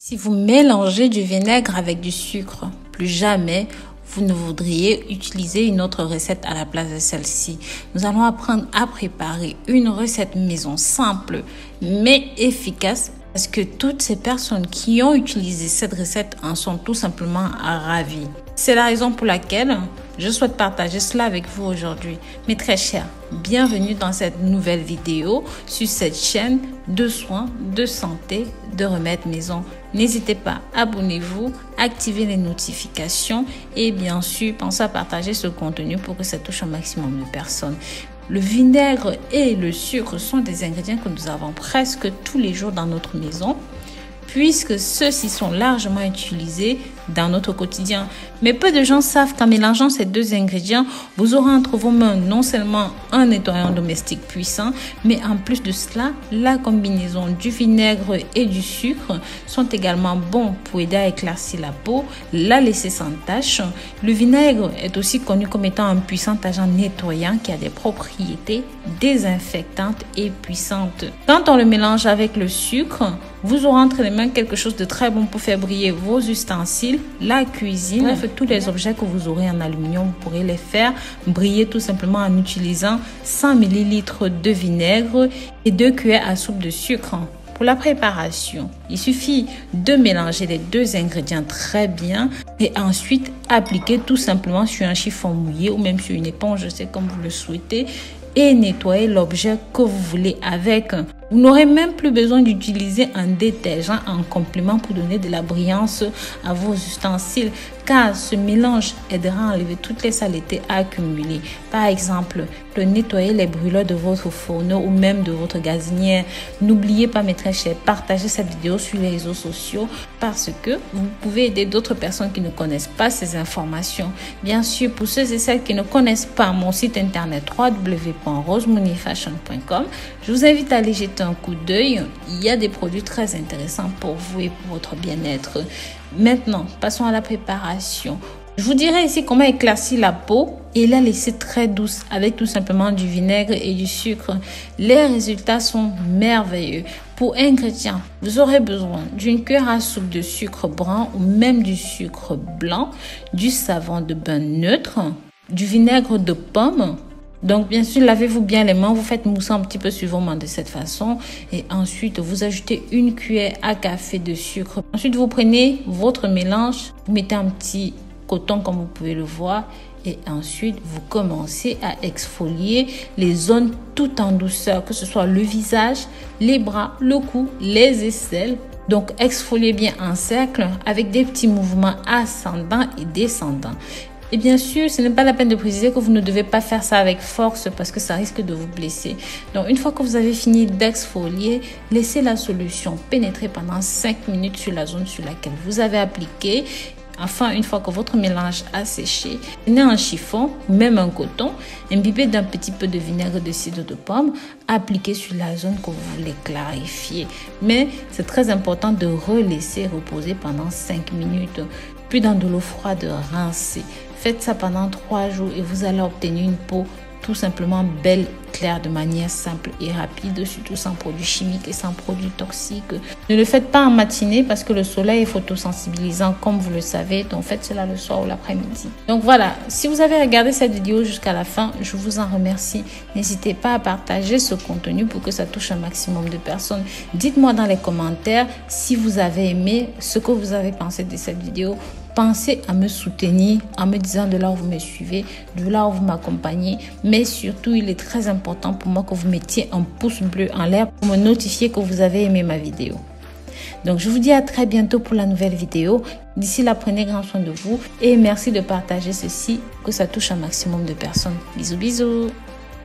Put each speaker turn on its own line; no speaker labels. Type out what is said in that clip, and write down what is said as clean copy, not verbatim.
Si vous mélangez du vinaigre avec du sucre, plus jamais vous ne voudriez utiliser une autre recette à la place de celle-ci. Nous allons apprendre à préparer une recette maison simple mais efficace parce que toutes ces personnes qui ont utilisé cette recette en sont tout simplement ravies. C'est la raison pour laquelle je souhaite partager cela avec vous aujourd'hui. Mes très chers, bienvenue dans cette nouvelle vidéo sur cette chaîne de soins, de santé, de remèdes maison. N'hésitez pas, abonnez-vous, activez les notifications et bien sûr, pensez à partager ce contenu pour que ça touche un maximum de personnes. Le vinaigre et le sucre sont des ingrédients que nous avons presque tous les jours dans notre maison, puisque ceux-ci sont largement utilisés dans notre quotidien. Mais peu de gens savent qu'en mélangeant ces deux ingrédients, vous aurez entre vos mains non seulement un nettoyant domestique puissant, mais en plus de cela, la combinaison du vinaigre et du sucre sont également bons pour aider à éclaircir la peau, la laisser sans tache. Le vinaigre est aussi connu comme étant un puissant agent nettoyant qui a des propriétés désinfectantes et puissantes. Quand on le mélange avec le sucre, vous aurez entre les mains quelque chose de très bon pour faire briller vos ustensiles, la cuisine, bref, tous les objets que vous aurez en aluminium, vous pourrez les faire briller tout simplement en utilisant 100 ml de vinaigre et 2 cuillères à soupe de sucre. Pour la préparation, il suffit de mélanger les deux ingrédients très bien et ensuite appliquer tout simplement sur un chiffon mouillé ou même sur une éponge, c'est comme vous le souhaitez, et nettoyer l'objet que vous voulez avec. Vous n'aurez même plus besoin d'utiliser un détergent en complément pour donner de la brillance à vos ustensiles, car ce mélange aidera à enlever toutes les saletés accumulées. Par exemple, de nettoyer les brûleurs de votre fourneau ou même de votre gazinière. N'oubliez pas, mes très chers, partagez cette vidéo sur les réseaux sociaux parce que vous pouvez aider d'autres personnes qui ne connaissent pas ces informations. Bien sûr, pour ceux et celles qui ne connaissent pas mon site internet www.rosemoneyfashion.com, je vous invite à aller jeter un coup d'œil. Il y a des produits très intéressants pour vous et pour votre bien-être. Maintenant, passons à la préparation. Je vous dirai ici comment éclaircir la peau et la laisser très douce avec tout simplement du vinaigre et du sucre. Les résultats sont merveilleux. Pour ingrédients, vous aurez besoin d'une cuillère à soupe de sucre brun ou même du sucre blanc, du savon de bain neutre, du vinaigre de pomme. Donc bien sûr, lavez-vous bien les mains, vous faites mousser un petit peu sur vos mains de cette façon et ensuite vous ajoutez une cuillère à café de sucre. Ensuite, vous prenez votre mélange, vous mettez un petit coton comme vous pouvez le voir et ensuite vous commencez à exfolier les zones tout en douceur, que ce soit le visage, les bras, le cou, les aisselles. Donc exfoliez bien en cercle avec des petits mouvements ascendants et descendants. Et bien sûr, ce n'est pas la peine de préciser que vous ne devez pas faire ça avec force parce que ça risque de vous blesser. Donc, une fois que vous avez fini d'exfolier, laissez la solution pénétrer pendant 5 minutes sur la zone sur laquelle vous avez appliqué. Enfin, une fois que votre mélange a séché, prenez un chiffon ou même un coton, imbibé d'un petit peu de vinaigre de cidre de pomme, appliquez sur la zone que vous voulez clarifier. Mais c'est très important de relaisser reposer pendant 5 minutes, puis dans de l'eau froide rincée. Faites ça pendant 3 jours et vous allez obtenir une peau tout simplement belle, claire, de manière simple et rapide, surtout sans produits chimiques et sans produits toxiques. Ne le faites pas en matinée parce que le soleil est photosensibilisant comme vous le savez, donc faites cela le soir ou l'après-midi. Donc voilà, si vous avez regardé cette vidéo jusqu'à la fin, je vous en remercie. N'hésitez pas à partager ce contenu pour que ça touche un maximum de personnes. Dites-moi dans les commentaires si vous avez aimé, ce que vous avez pensé de cette vidéo. Pensez à me soutenir en me disant de là où vous me suivez, de là où vous m'accompagnez. Mais surtout, il est très important pour moi que vous mettiez un pouce bleu en l'air pour me notifier que vous avez aimé ma vidéo. Donc, je vous dis à très bientôt pour la nouvelle vidéo. D'ici là, prenez grand soin de vous et merci de partager ceci, que ça touche un maximum de personnes. Bisous, bisous.